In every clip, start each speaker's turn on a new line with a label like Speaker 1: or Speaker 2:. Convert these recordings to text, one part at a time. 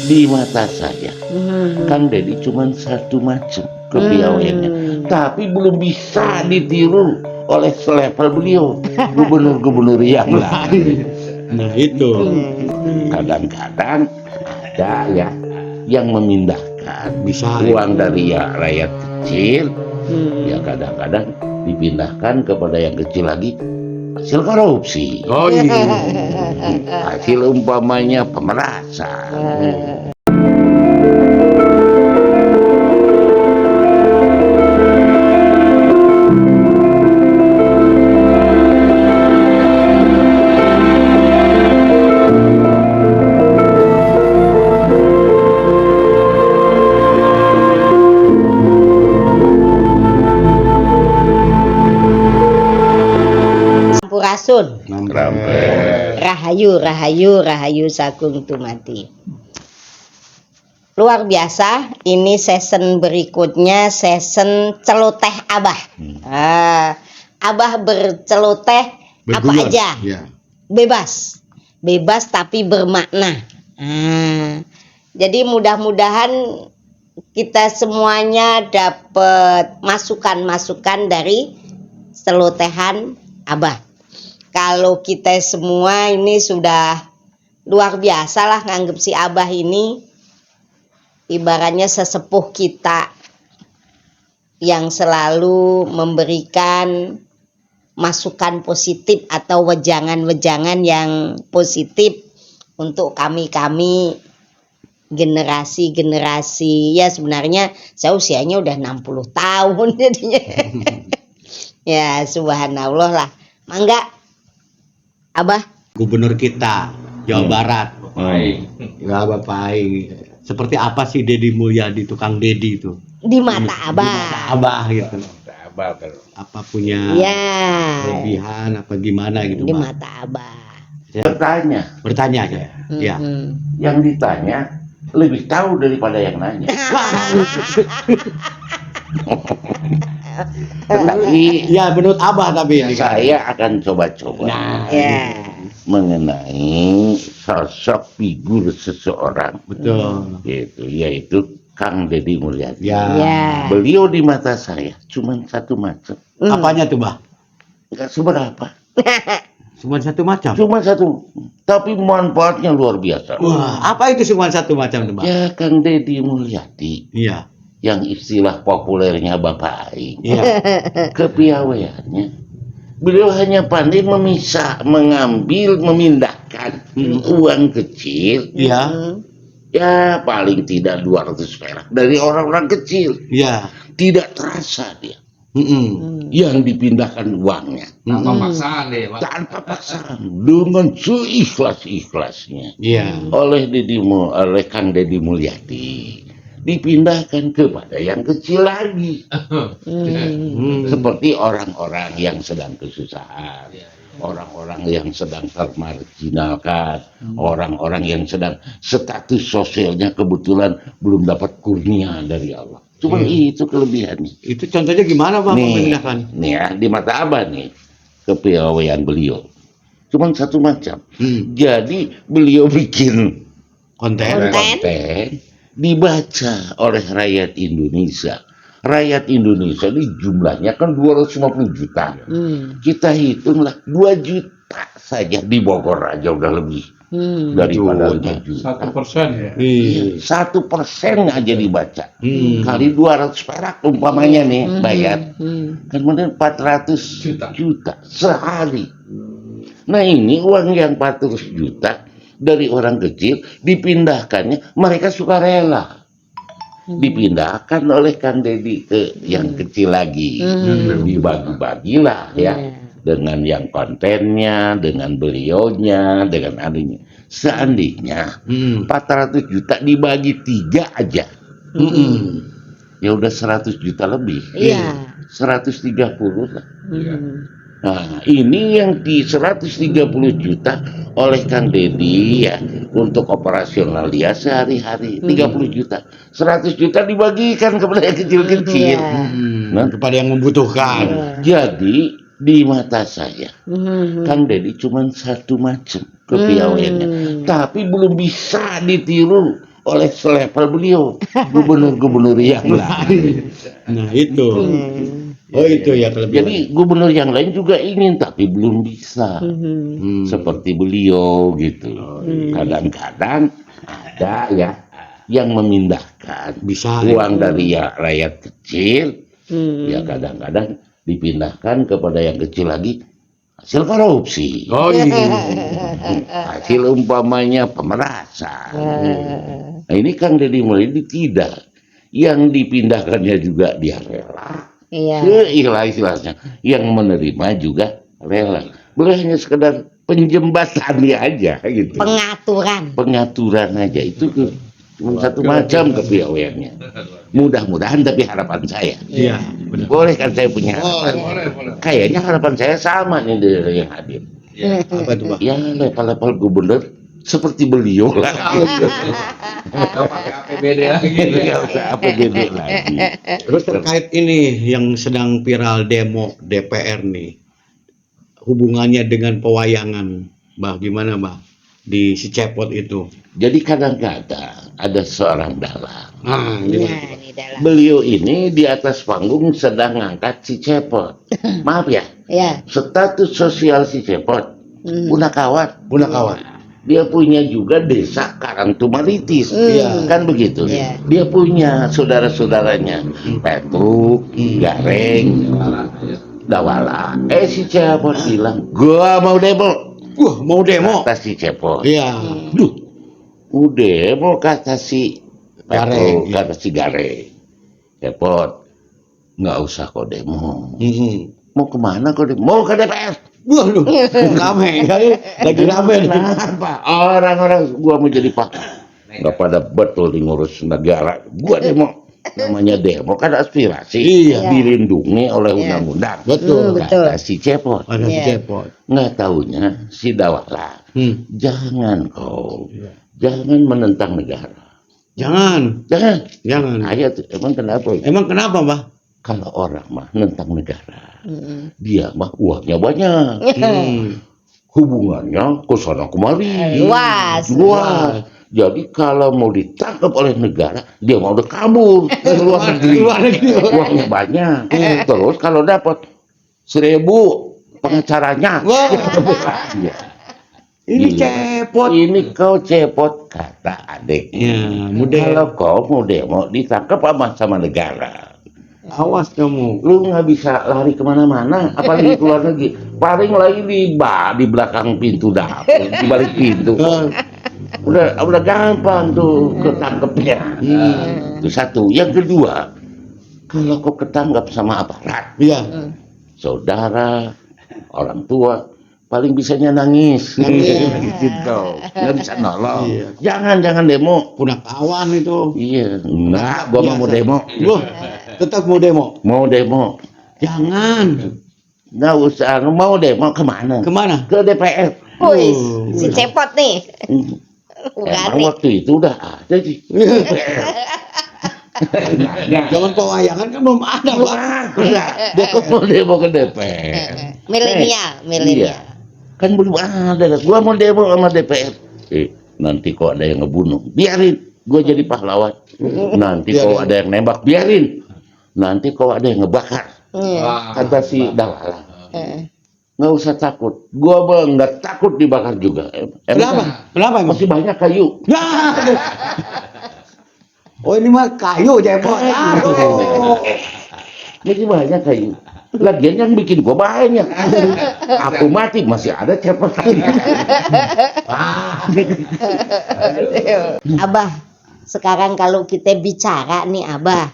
Speaker 1: Di mata saya Kang Deddy cuma satu macam kepiawaiannya, tapi belum bisa ditiru oleh selevel beliau gubernur-gubernur yang lain.
Speaker 2: Nah itu
Speaker 1: Kadang-kadang ada ya yang memindahkan
Speaker 2: bisa
Speaker 1: uang dari ya rakyat kecil, ya kadang-kadang dipindahkan kepada yang kecil lagi, hasil korupsi.
Speaker 2: Oh iya.
Speaker 1: Hasil umpamanya pemerasan.
Speaker 3: Sampurasun. Rahayu, rahayu, rahayu sagung tumati. Luar biasa, ini season berikutnya, season celoteh Abah. Abah berceloteh apa aja, bebas, bebas tapi bermakna. Jadi mudah-mudahan kita semuanya dapat masukan-masukan dari celotehan Abah. Kalau kita semua ini sudah luar biasa lah nganggep si Abah ini ibaratnya sesepuh kita yang selalu memberikan masukan positif atau wejangan-wejangan yang positif untuk kami-kami generasi-generasi. Ya sebenarnya saya usianya udah 60 tahun jadinya. Ya subhanallah lah. Mangga Abah,
Speaker 2: gubernur kita Jawa Barat. Ya Bapak Ai. Seperti apa sih Deddy Mulyadi, tukang Deddy itu?
Speaker 3: di mata Abah.
Speaker 2: Di mata Abah gitu. Apa punya kelebihan apa gimana gitu,
Speaker 3: Di
Speaker 2: Pak?
Speaker 3: mata Abah.
Speaker 2: Bertanya aja. Ya.
Speaker 1: Yang ditanya lebih tahu daripada yang nanya. Tetapi
Speaker 2: Ya menurut Abah tapi ini kan.
Speaker 1: saya akan coba-coba mengenai sosok figur seseorang.
Speaker 2: Betul.
Speaker 1: Yaitu Kang Deddy Mulyadi.
Speaker 2: Ya.
Speaker 1: Beliau di mata saya cuma satu macam.
Speaker 2: Apanya tuh, Bah?
Speaker 1: Enggak seberapa.
Speaker 2: Cuma satu macam.
Speaker 1: Cuma satu. Tapi manfaatnya luar biasa.
Speaker 2: Wah, apa itu cuma satu macam tuh, Bah?
Speaker 1: Ya Kang Deddy Mulyadi.
Speaker 2: Iya.
Speaker 1: Yang istilah populernya Bapak Aing.
Speaker 2: Iya.
Speaker 1: Kepiawaiannya, beliau hanya pandai memisah, mengambil, memindahkan uang kecil.
Speaker 2: Iya.
Speaker 1: Ya paling tidak 200 perak dari orang-orang kecil.
Speaker 2: Iya.
Speaker 1: Tidak terasa dia yang dipindahkan uangnya.
Speaker 4: Tanpa paksaan deh, Pak.
Speaker 1: Tanpa paksaan, dengan seikhlas-ikhlasnya.
Speaker 2: Iya.
Speaker 1: Oleh Kang Deddy Mulyadi dipindahkan kepada yang kecil lagi. Seperti orang-orang yang sedang kesusahan, orang-orang yang sedang termarginalkan, orang-orang yang sedang status sosialnya kebetulan belum dapat kurnia dari Allah. Cuma itu kelebihannya.
Speaker 2: Itu contohnya gimana, Pak, memindahkan?
Speaker 1: Nih ya, di mata Abah nih kepiawaian beliau cuma satu macam. Jadi beliau bikin konten dibaca oleh rakyat Indonesia. Rakyat Indonesia ini jumlahnya kan 250 juta. Kita hitunglah 2 juta saja di Bogor aja udah lebih daripada 2 juta.
Speaker 4: 1% ya.
Speaker 1: 1% aja dibaca. Kali 200 perak umpamanya nih bayar. Kan bener 400 juta sehari. Nah ini uang yang 400 juta dari orang kecil dipindahkannya, mereka suka rela dipindahkan oleh Kang Deddy ke yang kecil lagi, dibagi-bagilah ya dengan yang kontennya, dengan beliaunya, dengan adanya. Seandainya 400 juta dibagi 3 aja, ya udah 100 juta lebih, 130 lah. Nah, ini yang di 130 juta oleh Kang Deddy ya untuk operasional dia sehari-hari 30 juta. 100 juta dibagikan kepada yang kecil-kecil. Nah,
Speaker 2: kepada yang membutuhkan.
Speaker 1: Jadi di mata saya Kang Deddy cuma satu macam kepiawaiannya, tapi belum bisa ditiru oleh selevel beliau, gubernur-gubernur yang lain.
Speaker 2: Nah itu. Oh itu ya kelebihan.
Speaker 1: Jadi gubernur yang lain juga ingin tapi belum bisa. Seperti beliau gitu. Kadang-kadang ada ya yang memindahkan
Speaker 2: Bisa.
Speaker 1: uang dari ya rakyat kecil, ya kadang-kadang dipindahkan kepada yang kecil lagi hasil korupsi.
Speaker 2: Oh iya.
Speaker 1: Hasil umpamanya pemerasan. Nah ini Kang Deddy Mulyadi tidak. Yang dipindahkannya juga dia rela.
Speaker 3: Iya.
Speaker 1: Istilah-istilahnya. Yang menerima juga rela. Boleh hanya sekedar penjembatannya aja gitu. Pengaturan aja itu cuma satu macam kepiawaiannya. Mudah-mudahan tapi harapan saya.
Speaker 2: Iya.
Speaker 1: Boleh kan saya punya harapan?
Speaker 4: Boleh.
Speaker 1: Kayaknya harapan saya sama nih dari yang hadir.
Speaker 2: Apa itu Pak?
Speaker 1: Ya level-level gubernur seperti beliau lah.
Speaker 4: Nggak pakai APBD lagi.
Speaker 1: Nggak usah APBD lagi.
Speaker 2: Terus terkait ini yang sedang viral demo DPR nih, hubungannya dengan pewayangan, Mbah, gimana Mbah di si Cepot itu?
Speaker 1: Jadi kadang-kadang ada seorang dalang.
Speaker 2: Nah,
Speaker 3: Nah, ini dalam.
Speaker 1: Beliau ini di atas panggung sedang ngangkat si Cepot. Maaf ya,
Speaker 3: Ya.
Speaker 1: status sosial si Cepot punakawan. Dia punya juga desa Karangtumaritis, kan begitu.
Speaker 3: Iya.
Speaker 1: Dia punya saudara-saudaranya, Petruk, Gareng, Dawala. Si Cepot bilang, gua mau demo.
Speaker 2: Wah, mau demo?
Speaker 1: Kata si Cepot.
Speaker 2: Iya.
Speaker 1: Duh, udah mau kata si
Speaker 2: Gareng,
Speaker 1: Petruk, kata si Gareng. Cepot, nggak usah kau demo. Mau kemana kau demo? Mau ke DPR.
Speaker 2: Waduh, rame lagi rame.
Speaker 1: Kenapa? Orang-orang gua mau jadi pak, nggak pada betul di ngurus negara. Gua demo, namanya demo kan aspirasi,
Speaker 2: Iya.
Speaker 1: dilindungi oleh undang-undang.
Speaker 2: Betul.
Speaker 3: Betul.
Speaker 1: Kata si Cepot,
Speaker 2: Ada si
Speaker 3: Iya.
Speaker 2: Cepot.
Speaker 1: nggak taunya si Dawala. Jangan kau, jangan menentang negara.
Speaker 2: Jangan.
Speaker 1: Jangan. Ayat emang kenapa?
Speaker 2: Emang kenapa, Mbah?
Speaker 1: Kalau orang mah nentang negara, dia mah uangnya banyak. Hubungannya ke sana kemari.
Speaker 3: Luas.
Speaker 1: Jadi kalau mau ditangkap oleh negara, dia mau udah kabur ke luar negeri. Uangnya banyak. Terus kalau dapat 1.000 pengacaranya.
Speaker 2: Wah.
Speaker 1: Iya.
Speaker 2: Ini
Speaker 1: Iya.
Speaker 2: Cepot.
Speaker 1: Ini kau Cepot, kata adik.
Speaker 2: Ya,
Speaker 1: Kalau kau mau demo ditangkap sama negara.
Speaker 2: Awas kamu.
Speaker 1: Lu nggak bisa lari kemana-mana, apalagi keluar negeri. Paling lagi di belakang pintu dapur, di balik pintu. Udah gampang tuh ketangkepnya. Itu satu. Yang kedua, kalau kau ketangkap sama aparat,
Speaker 2: Iya.
Speaker 1: saudara, orang tua, paling bisanya nangis. Gitu. Nggak bisa nolong.
Speaker 2: Iya.
Speaker 1: Jangan demo.
Speaker 2: Punakawan itu.
Speaker 1: Iya, enggak, gua mau demo.
Speaker 2: Wah, tetap mau demo.
Speaker 1: Mau demo.
Speaker 2: Jangan.
Speaker 1: Nggak usah, mau demo kemana?
Speaker 2: Kemana?
Speaker 1: Ke DPR.
Speaker 3: Wih, si Cepot nih.
Speaker 1: Emang
Speaker 3: Berani.
Speaker 1: waktu itu udah ada di DPR.
Speaker 2: Zaman pewayangan kan belum ada, Pak.
Speaker 1: Dia kok mau demo ke DPR.
Speaker 3: Milenial.
Speaker 1: Iya. Kan belum ada. Gua mau demo sama DPR. Nanti kok ada yang ngebunuh, biarin. Gua jadi pahlawan. Nanti kok ada yang nembak, biarin. Nanti kok ada yang ngebakar. Kata si Dawala. Nggak usah takut. Gua nggak takut dibakar juga.
Speaker 2: Kenapa? Kenapa emang?
Speaker 1: Masih banyak kayu.
Speaker 2: Nah. Oh, ini mah kayu Cepot. Aduh.
Speaker 1: Masih banyak kayu. Lagian yang bikin gua banyak. Aku mati masih ada Cepot.
Speaker 3: Abah, sekarang kalau kita bicara nih Abah,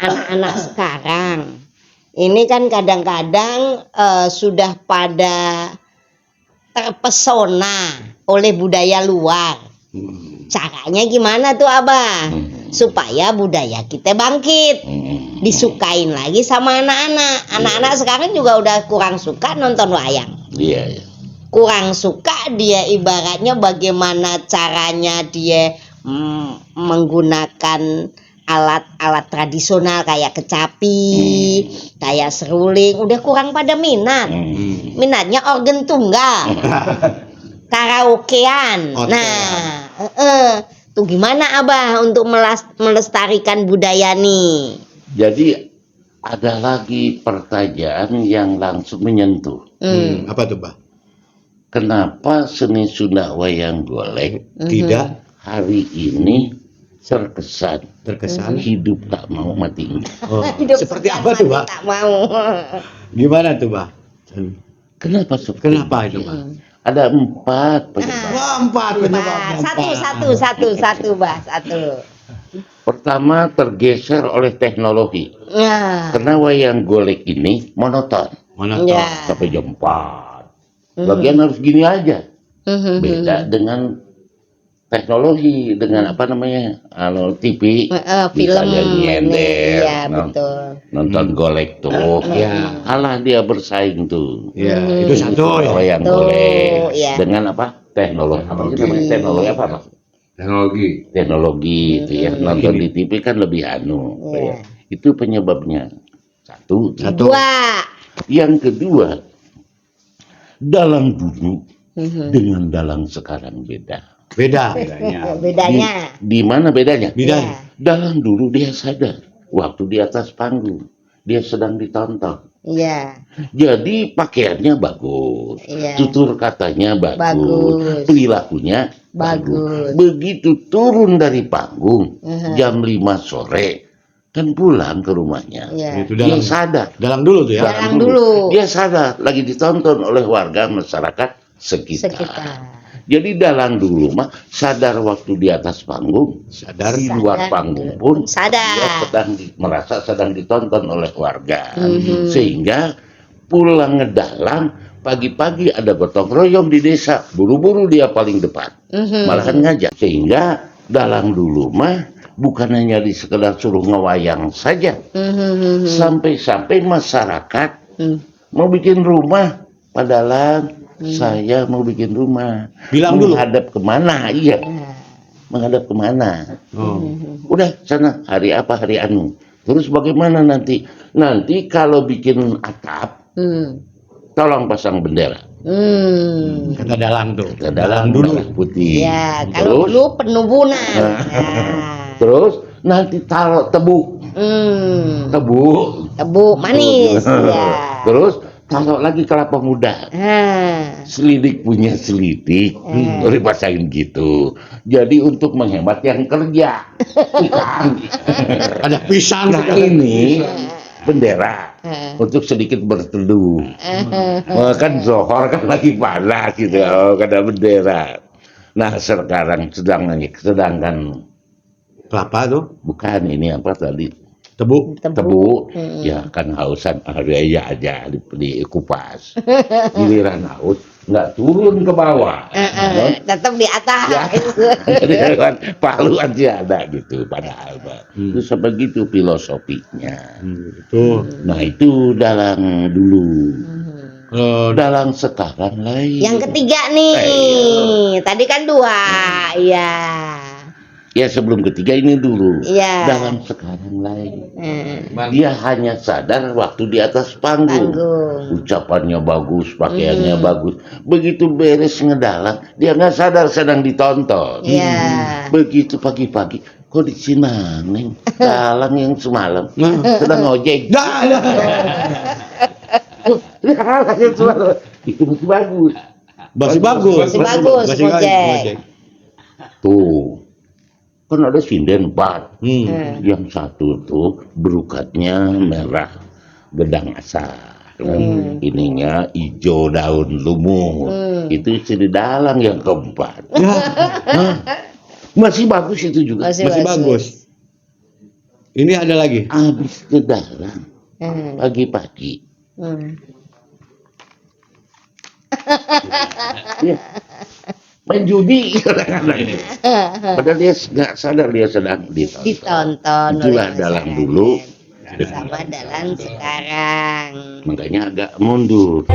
Speaker 3: anak-anak sekarang ini kan kadang-kadang sudah pada terpesona oleh budaya luar. Caranya gimana tuh Abah? Supaya budaya kita bangkit, disukain lagi sama anak-anak. Anak-anak sekarang juga udah kurang suka nonton wayang.
Speaker 1: Iya.
Speaker 3: Kurang suka dia, ibaratnya bagaimana caranya dia menggunakan alat-alat tradisional kayak kecapi, kayak seruling, udah kurang pada minat. Minatnya organ tunggal, karaokean.
Speaker 2: Okay.
Speaker 3: Nah, Tuh gimana Abah untuk melestarikan budaya nih?
Speaker 1: Jadi ada lagi pertanyaan yang langsung menyentuh.
Speaker 2: Apa tuh, Bah?
Speaker 1: Kenapa seni Sunda wayang golek
Speaker 2: Tidak
Speaker 1: hari ini terkesan hidup tak mau mati enggak?
Speaker 2: Oh,
Speaker 3: Hidup
Speaker 2: seperti
Speaker 3: segan
Speaker 2: apa tuh,
Speaker 3: mati
Speaker 2: Bah?
Speaker 3: Tak mau.
Speaker 2: Gimana tuh, Bah?
Speaker 1: Kenapa seperti
Speaker 2: Kenapa itu, Bah?
Speaker 1: Ada 4 penyebab.
Speaker 2: Wah, 4 penyebabnya.
Speaker 3: Satu Bah, satu.
Speaker 1: Pertama, tergeser oleh teknologi.
Speaker 3: Nah,
Speaker 1: Karena wayang golek ini monoton
Speaker 2: Mana
Speaker 3: ya.
Speaker 1: sampai jam 4. Bagian harus gini aja. Beda dengan teknologi, dengan apa namanya, TV,
Speaker 3: Film
Speaker 1: bisa yang nyender,
Speaker 3: Iya, betul.
Speaker 1: nonton golek tuh,
Speaker 2: Ya.
Speaker 1: kalah dia bersaing tuh.
Speaker 2: Ya, itu satu ya.
Speaker 1: Wayang
Speaker 3: Tuh,
Speaker 1: golek
Speaker 3: ya.
Speaker 1: dengan apa? Teknologi. Apa sih namanya teknologi apa? Pak? Teknologi itu ya. Nonton di TV kan lebih
Speaker 3: Iya.
Speaker 1: Itu penyebabnya. Satu.
Speaker 3: Dua.
Speaker 1: Yang kedua, dalang dulu dengan dalang sekarang beda.
Speaker 2: Beda.
Speaker 3: Bedanya.
Speaker 1: Di mana bedanya?
Speaker 2: Beda.
Speaker 3: Iya.
Speaker 1: Dalang dulu dia sadar waktu di atas panggung dia sedang ditonton.
Speaker 3: Iya.
Speaker 1: Jadi pakaiannya bagus,
Speaker 3: Iya.
Speaker 1: tutur katanya bagus,
Speaker 3: Bagus.
Speaker 1: perilakunya
Speaker 3: Bagus.
Speaker 1: Begitu turun dari panggung jam 5 sore kan pulang ke rumahnya.
Speaker 3: Iya.
Speaker 2: Itu
Speaker 1: Dia
Speaker 2: dalang.
Speaker 1: sadar.
Speaker 2: Dalang dulu tuh ya.
Speaker 3: Dalang dulu.
Speaker 1: Dia sadar lagi ditonton oleh warga masyarakat sekitar. Jadi dalang dulu mah sadar waktu di atas panggung,
Speaker 2: Sadar.
Speaker 1: di luar panggung pun
Speaker 3: Sadar.
Speaker 1: dia merasa sedang ditonton oleh warga. Sehingga pulang ngedalang pagi-pagi ada gotong royong di desa, buru-buru dia paling depan. Malahan ngajak. Sehingga dalang dulu mah bukan hanya di sekedar suruh ngewayang saja. Sampai-sampai masyarakat mau bikin rumah, padahal saya mau bikin rumah.
Speaker 2: Bilang dulu.
Speaker 1: Menghadap kemana? Iya. Menghadap kemana? Udah sana hari apa hari anu. Terus bagaimana nanti? Nanti kalau bikin atap, tolong pasang bendera.
Speaker 2: Kata dalang tuh.
Speaker 1: Ke dalam
Speaker 2: dulu.
Speaker 1: merah putih.
Speaker 3: Ya, kalau
Speaker 1: Terus,
Speaker 3: dulu penubunan.
Speaker 1: terus nanti taruh tebu. Tebu.
Speaker 3: Tebu manis. Ya.
Speaker 1: Terus taruh lagi kelapa muda. Selidik punya selidik, dipasangin gitu. Jadi untuk menghemat yang kerja. Bukan.
Speaker 2: Ada pisang.
Speaker 1: Nah ini bendera untuk sedikit berteduh. Kan zohor kan lagi panas gitu, kan ada bendera. Nah sekarang sedangkan
Speaker 2: Kelapa tuh.
Speaker 1: bukan ini apa tadi?
Speaker 2: Tebu.
Speaker 1: Tebu, ya kan hausan hari aja dikupas. Giliran haus nggak turun ke bawah.
Speaker 3: Tetap di atas.
Speaker 1: Ya, jadi kan palu aja ada gitu padahal. Itu sebegitu filosofinya.
Speaker 2: Itu.
Speaker 1: Nah itu dalang dulu. Dalang sekarang lain.
Speaker 3: Yang ketiga nih. Tadi kan 2. Iya.
Speaker 1: Ya sebelum ketiga ini dulu.
Speaker 3: Iya.
Speaker 1: Dalang sekarang lain. Dia hanya sadar waktu di atas panggung. Ucapannya bagus, pakaiannya bagus. Begitu beres ngedalang, dia nggak sadar sedang ditonton.
Speaker 3: Iya.
Speaker 1: Begitu pagi-pagi, kok di Cinaneng, dalang yang semalam sedang ojek. Dalang yang semalam itu masih bagus.
Speaker 2: Masih bagus.
Speaker 3: Masih bagus, Gojek.
Speaker 1: Tuh. Kan ada sinden 4.
Speaker 2: Hmm.
Speaker 1: Yang satu tuh berukatnya merah gedang asar. Ininya hijau daun lumut. Itu istri dalang yang keempat. Hah? Masih bagus itu juga.
Speaker 2: Masih bagus. Ini ada lagi.
Speaker 1: Habis ke dalang pagi-pagi. Ya. Main judi kadang-kadang ini. Padahal dia nggak sadar dia sedang ditonton.
Speaker 3: Ditonton
Speaker 1: Itulah
Speaker 3: oleh
Speaker 1: dalang
Speaker 3: masyarakat.
Speaker 1: dulu.
Speaker 3: Sama dalang sekarang.
Speaker 1: Makanya agak mundur.